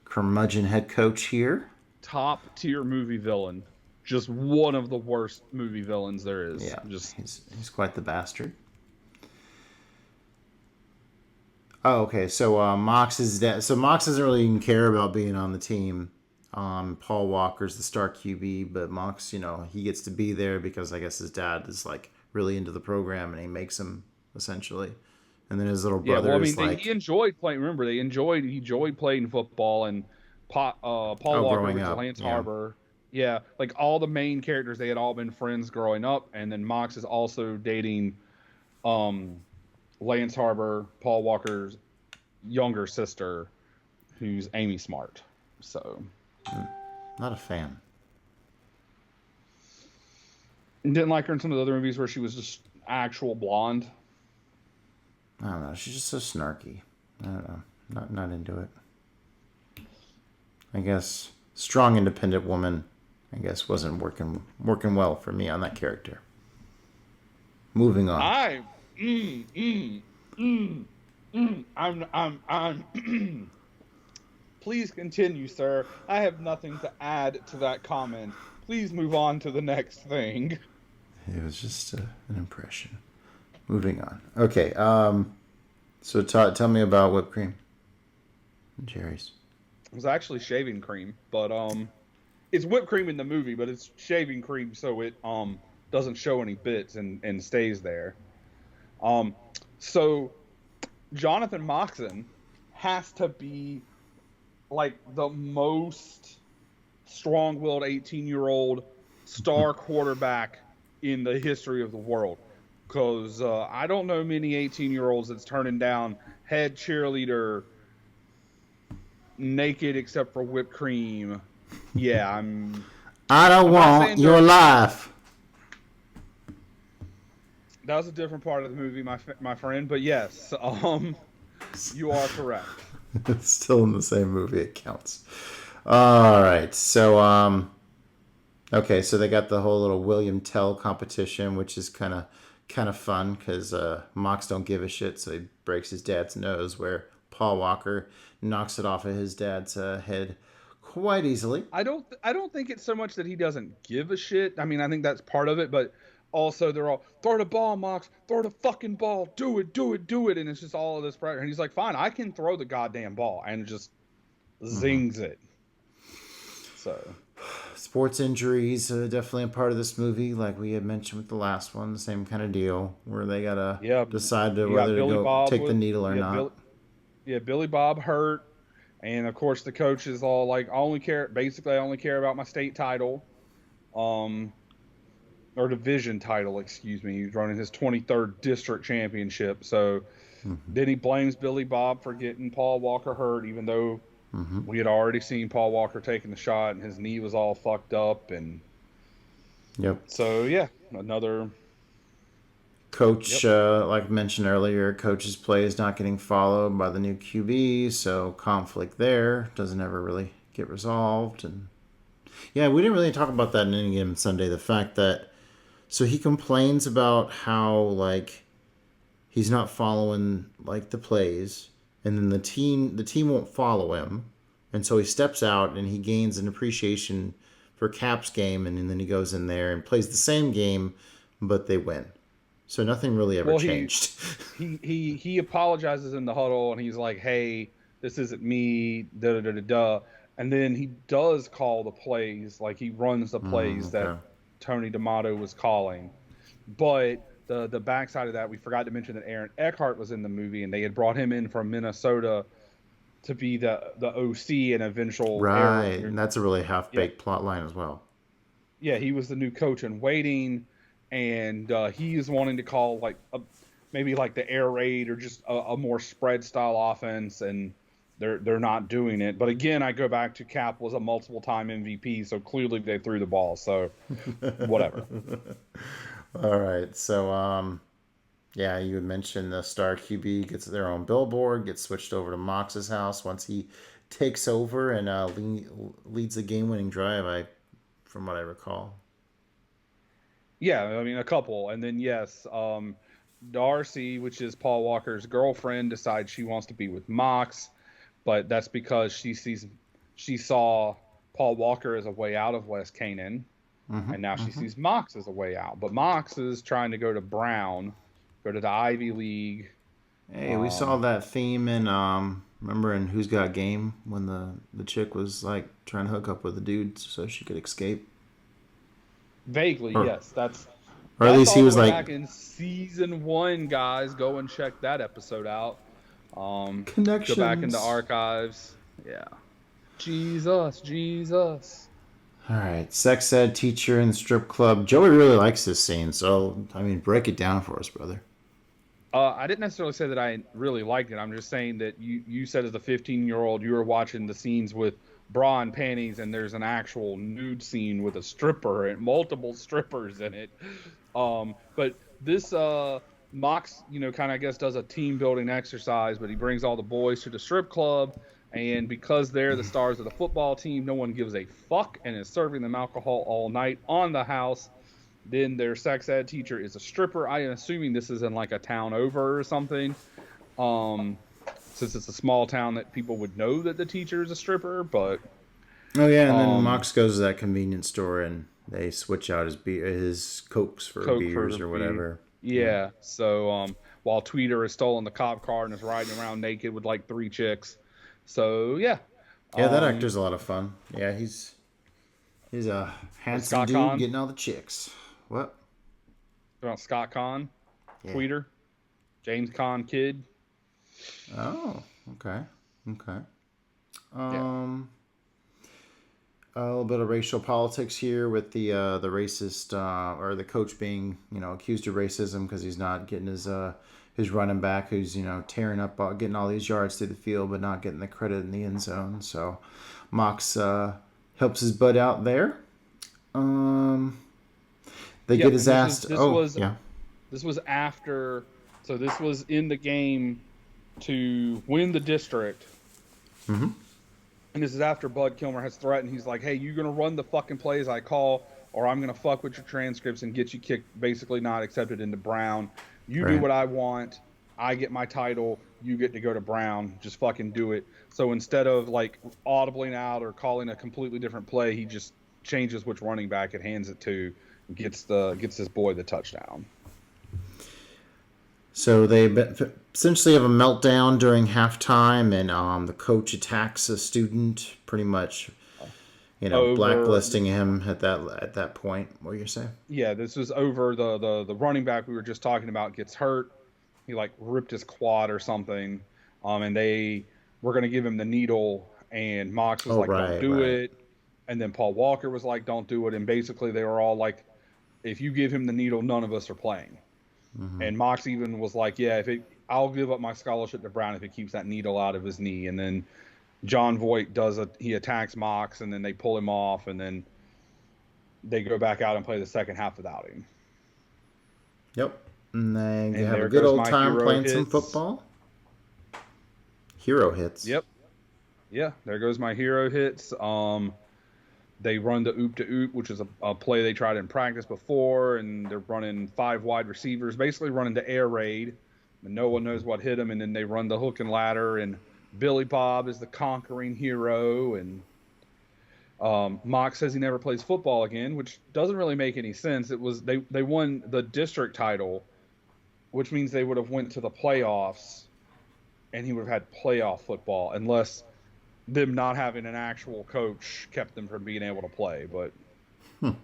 curmudgeon head coach here. Top tier movie villain. Just one of the worst movie villains there is. Yeah, just he's quite the bastard. Oh, okay. So Mox is dead. So Mox doesn't really even care about being on the team. Paul Walker's the star QB, but Mox, he gets to be there because I guess his dad is like really into the program and he makes him essentially. And then his little brother is like, he enjoyed playing. Remember, he enjoyed playing football, and Paul Walker went to Lance Harbor. Yeah, like all the main characters, they had all been friends growing up, and then Mox is also dating Lance Harbor, Paul Walker's younger sister, who's Amy Smart. So, not a fan. Didn't like her in some of the other movies where she was just actual blonde. I don't know. She's just so snarky. I don't know. Not into it. I guess strong, independent woman. I guess wasn't working well for me on that character. Moving on. I'm Please continue, sir. I have nothing to add to that comment. Please move on to the next thing. It was just an impression. Moving on. Okay. So tell me about whipped cream and Jerry's. It was actually shaving cream, but it's whipped cream in the movie, but it's shaving cream so it doesn't show any bits and stays there. So Jonathan Moxon has to be like the most strong-willed 18-year-old star quarterback in the history of the world. Because I don't know many 18-year-olds that's turning down head cheerleader, naked except for whipped cream. Yeah, I don't I'm not want saying your they're- life. That was a different part of the movie, my friend. But yes, you are correct. It's still in the same movie. It counts. All right. So, okay. So they got the whole little William Tell competition, which is kind of fun because Mox don't give a shit, so he breaks his dad's nose. Where Paul Walker knocks it off of his dad's head quite easily. I don't think it's so much that he doesn't give a shit. I mean, I think that's part of it, but also they're all throw the ball, Mox, throw the fucking ball, do it, and it's just all of this pressure. And he's like, fine, I can throw the goddamn ball, and just zings it. So Sports injuries definitely a part of this movie, like we had mentioned with the last one. The same kind of deal where they gotta decide you got whether to Billy go Bob take the with- needle or yeah, not. Billy Bob hurt, and of course the coach is all like, I only care about my state title, or division title, excuse me. He's running his 23rd district championship. So then he blames Billy Bob for getting Paul Walker hurt, even though we had already seen Paul Walker taking the shot and his knee was all fucked up. And Yep. so, yeah, another. Coach, like I mentioned earlier, coach's play is not getting followed by the new QB, so conflict there doesn't ever really get resolved. And yeah, we didn't really talk about that in any given Sunday. The fact that so he complains about how like he's not following like the plays, and then the team won't follow him, and so he steps out and he gains an appreciation for Cap's game, and then he goes in there and plays the same game, but they win. So nothing really ever changed. He apologizes in the huddle, and he's like, "Hey, this isn't me." Da da da da da. And then he does call the plays, like he runs the plays that Tony D'Amato was calling. But the backside of that, we forgot to mention that Aaron Eckhart was in the movie, and they had brought him in from Minnesota to be the OC and eventual right, and that's a really half-baked plot line as well. Yeah, he was the new coach in waiting, and he is wanting to call like maybe like the air raid or just a more spread style offense, and they're not doing it. But again, I go back to Cap was a multiple time MVP, so clearly they threw the ball. So whatever. All right, so yeah, you had mentioned the star QB gets their own billboard, gets switched over to Mox's house once he takes over and leads the game-winning drive. From what I recall. Yeah, I mean a couple, and then yes, Darcy, which is Paul Walker's girlfriend, decides she wants to be with Mox, but that's because she saw Paul Walker as a way out of West Canaan, and now she sees Mox as a way out. But Mox is trying to go to Brown, go to the Ivy League. Hey, we saw that theme in remember in Who's Got Game when the chick was like trying to hook up with the dude so she could escape. Vaguely, yes. That's or at least he was like back in season 1, guys. Go and check that episode out. Connections. Go back into archives. Yeah. Jesus. All right, sex ed teacher in the strip club. Joey really likes this scene, so I mean, break it down for us, brother. I didn't necessarily say that I really liked it. I'm just saying that you said as a 15-year-old you were watching the scenes with bra and panties, and there's an actual nude scene with a stripper and multiple strippers in it. But this Mox, kind of I guess does a team building exercise, but he brings all the boys to the strip club, and because they're the stars of the football team, no one gives a fuck and is serving them alcohol all night on the house. Then their sex ed teacher is a stripper. I am assuming this is in like a town over or something. Since it's a small town that people would know that the teacher is a stripper, but oh yeah, and then Mox goes to that convenience store and they switch out his cokes for beers or whatever. Yeah. So while Tweeter is stolen the cop car and is riding around naked with like 3 chicks. So yeah. Yeah, that actor's a lot of fun. Yeah, he's a handsome dude Conn? getting all the chicks. What? About Scott Conn, Yeah. Tweeter, James Conn kid. Oh, okay. A little bit of racial politics here with the racist or the coach being accused of racism because he's not getting his running back who's tearing up getting all these yards through the field but not getting the credit in the end zone. So Mox helps his bud out there. They get his ass. This was after. So this was in the game to win the district. Mm-hmm. And this is after Bud Kilmer has threatened. He's like, hey, you're going to run the fucking plays I call, or I'm going to fuck with your transcripts and get you kicked, basically not accepted into Brown. You do what I want. I get my title. You get to go to Brown. Just fucking do it. So instead of like audibling out or calling a completely different play, he just changes which running back it hands it to and gets his boy the touchdown. So they essentially have a meltdown during halftime, and the coach attacks a student, pretty much, blacklisting him at that point. What were you saying? Yeah, this was over the running back we were just talking about gets hurt. He like ripped his quad or something, and they were going to give him the needle, and Mox was don't do it, and then Paul Walker was like, don't do it, and basically they were all like, if you give him the needle, none of us are playing. Mm-hmm. And Mox even was like, yeah, I'll give up my scholarship to Brown if it keeps that needle out of his knee. And then John Voight he attacks Mox, and then they pull him off, and then they go back out and play the second half without him. Yep. And they have a good old time playing some football. Hero hits. Yep. Yeah, there goes my hero hits. They run the oop to oop, which is a play they tried in practice before, and they're running 5 wide receivers, basically running the air raid, and no one knows what hit them, and then they run the hook and ladder, and Billy Bob is the conquering hero, and Mox says he never plays football again, which doesn't really make any sense. It was they won the district title, which means they would have went to the playoffs, and he would have had playoff football, unless them not having an actual coach kept them from being able to play. But of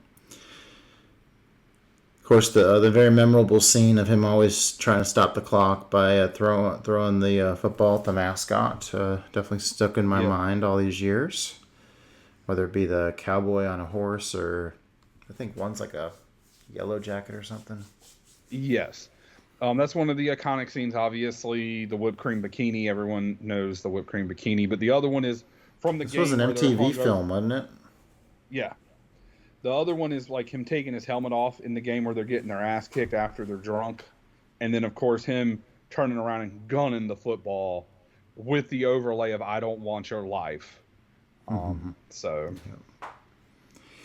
course, the very memorable scene of him always trying to stop the clock by throwing the football at the mascot definitely stuck in my mind all these years. Whether it be the cowboy on a horse, or I think one's like a yellow jacket or something. Yes. That's one of the iconic scenes, obviously, the whipped cream bikini. Everyone knows the whipped cream bikini. But the other one is from the game. This was an MTV film, wasn't it? Yeah. The other one is like him taking his helmet off in the game where they're getting their ass kicked after they're drunk. And then, of course, him turning around and gunning the football with the overlay of I don't want your life. So,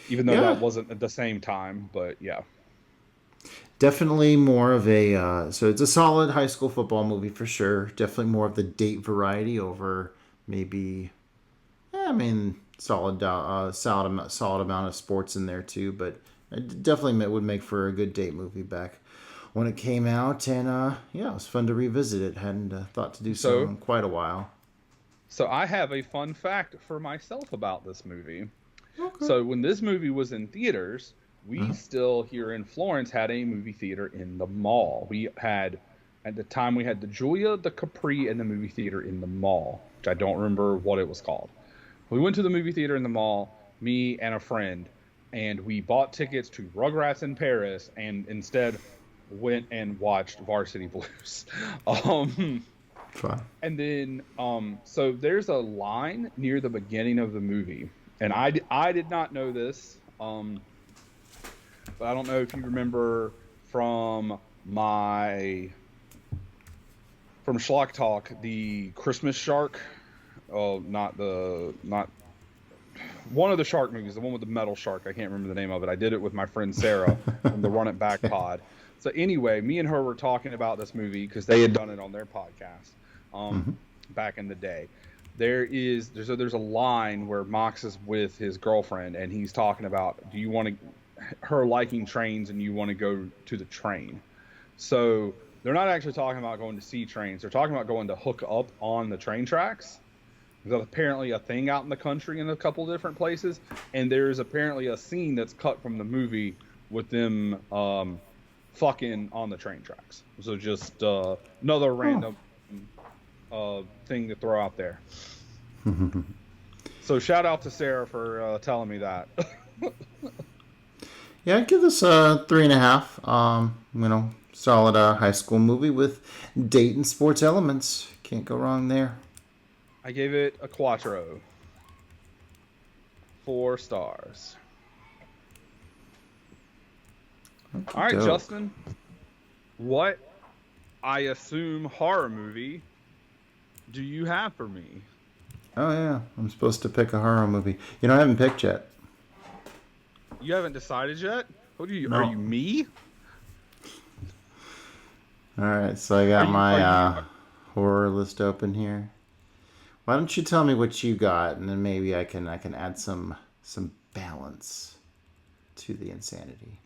even though that wasn't at the same time, but yeah. Definitely more of a so it's a solid high school football movie for sure. Definitely more of the date variety over maybe, solid amount of sports in there too. But it definitely would make for a good date movie back when it came out, and it was fun to revisit it. Hadn't thought to do so in quite a while. So I have a fun fact for myself about this movie. Okay. So when this movie was in theaters, we still here in Florence had a movie theater in the mall. We had, at the time, we had the Julia, the Capri, and the movie theater in the mall, which I don't remember what it was called. We went to the movie theater in the mall, me and a friend, and we bought tickets to Rugrats in Paris, and instead went and watched Varsity Blues. Fun. And then, so there's a line near the beginning of the movie, and I did not know this, but I don't know if you remember from Schlock Talk, the Christmas Shark. Not one of the shark movies, the one with the metal shark. I can't remember the name of it. I did it with my friend Sarah from the Run It Back pod. So anyway, me and her were talking about this movie because they had done it on their podcast back in the day. There's a line where Mox is with his girlfriend, and he's talking about, do you want to, her liking trains, and you want to go to the train. So they're not actually talking about going to see trains. They're talking about going to hook up on the train tracks. There's apparently a thing out in the country in a couple different places, and there's apparently a scene that's cut from the movie with them fucking on the train tracks. So just another random thing to throw out there. So shout out to Sarah for telling me that. Yeah, I'd give this a 3.5. Solid high school movie with date and sports elements. Can't go wrong there. I gave it a quattro. 4 stars. All right, Dope. Justin. What, I assume, horror movie do you have for me? Oh yeah, I'm supposed to pick a horror movie. I haven't picked yet. You haven't decided yet? What are you? No. Are you me? All right, so I got my horror list open here. Why don't you tell me what you got, and then maybe I can add some balance to the insanity.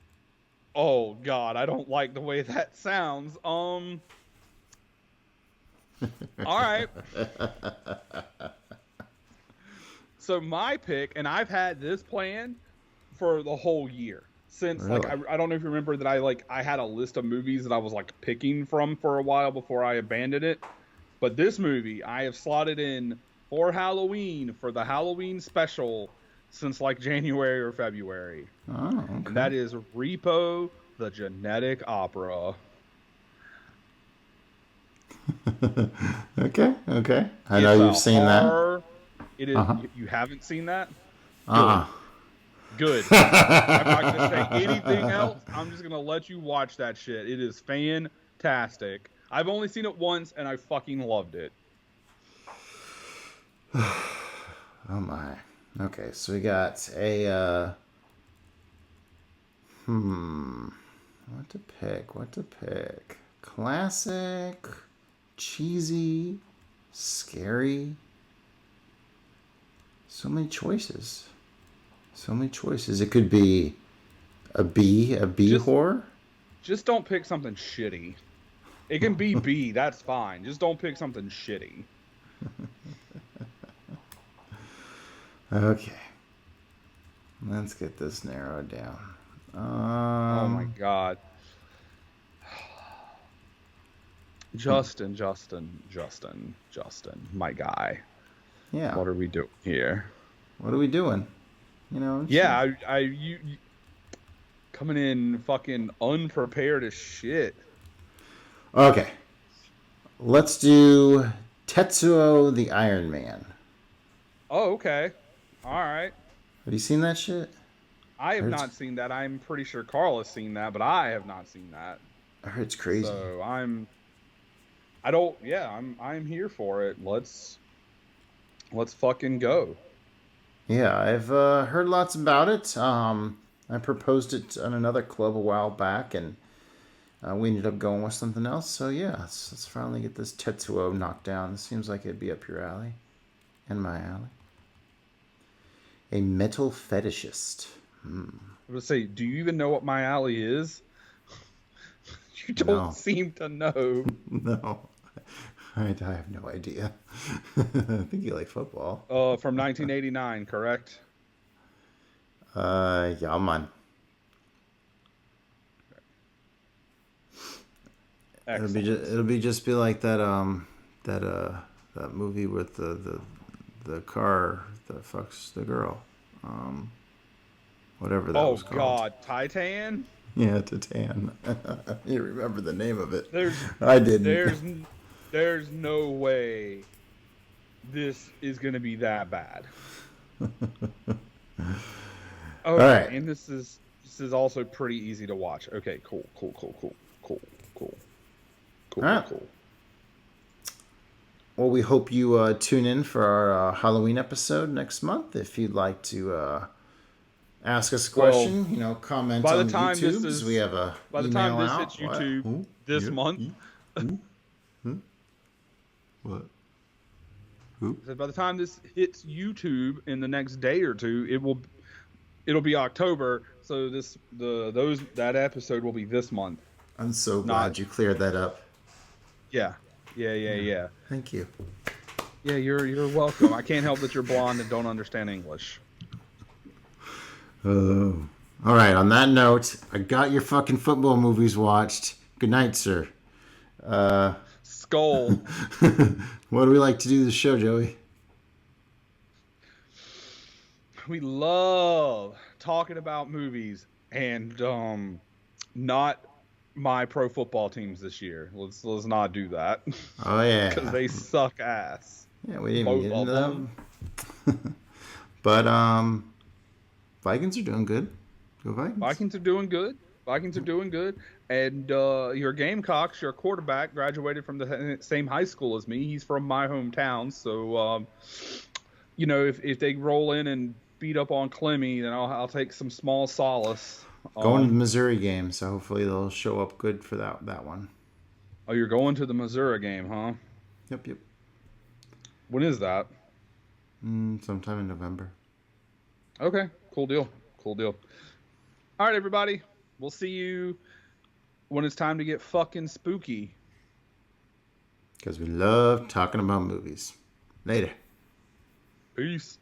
Oh God, I don't like the way that sounds. All right. So my pick, and I've had this plan for the whole year since Really? I don't know if you remember that I had a list of movies that I was picking from for a while before I abandoned it. But this movie I have slotted in for Halloween for the Halloween special since January or February. Oh, okay. And that is Repo, the Genetic Opera. Okay. I know you've seen that. It is. Uh-huh. You haven't seen that? Uh-uh. Good. I'm not going to say anything else. I'm just going to let you watch that shit. It is fantastic. I've only seen it once, and I fucking loved it. Oh my. Okay, so we got a what to pick? Classic, cheesy, scary. So many choices. It could be a B horror. Just don't pick something shitty. It can be B, that's fine. Just don't pick something shitty. Okay. Let's get this narrowed down. Oh my God. Justin, my guy. Yeah. What are we doing here? What are we doing? Yeah, you coming in fucking unprepared as shit. Okay. Let's do Tetsuo the Iron Man. Oh, okay. All right. Have you seen that shit? I have not seen that. I'm pretty sure Carl has seen that, but I have not seen that. I heard it's crazy. So I'm here for it. Let's fucking go. Yeah, I've heard lots about it. I proposed it on another club a while back, and we ended up going with something else. So yeah, let's finally get this Tetsuo knocked down. This seems like it'd be up your alley, and my alley. A metal fetishist. I would say, do you even know what my alley is? You don't seem to know. No, I have no idea. I think you like football. From 1989, correct? Yeah, man. Excellent. It'll be like that movie with the car that fucks the girl. Whatever that was called. Oh God, Titan? Yeah, Titan. You remember the name of it? I didn't. There's no way this is gonna be that bad. Okay, all right. And this is also pretty easy to watch. Okay, cool. All right. Well, we hope you tune in for our Halloween episode next month. If you'd like to ask us a question, comment on YouTube. We have a by the time this hits YouTube this month. What? So by the time this hits YouTube in the next day or two, it'll be October. So that episode will be this month. I'm so glad you cleared that up. Yeah. Thank you. Yeah, you're welcome. I can't help that you're blonde and don't understand English. All right. On that note, I got your fucking football movies watched. Good night, sir. Skull. What do we like to do this show, Joey? we love talking about movies and not my pro football teams this year. Let's not do that Oh yeah. because they suck ass. Yeah, we didn't even get into them. But Vikings are doing good. Go Vikings. Vikings are doing good. Vikings are doing good. And your Gamecocks, your quarterback, graduated from the same high school as me. He's from my hometown. So, if they roll in and beat up on Clemmy, then I'll take some small solace. Going to the Missouri game, so hopefully they'll show up good for that one. Oh, you're going to the Missouri game, huh? Yep. When is that? Sometime in November. Okay, cool deal. All right, everybody. We'll see you when it's time to get fucking spooky. Because we love talking about movies. Later. Peace.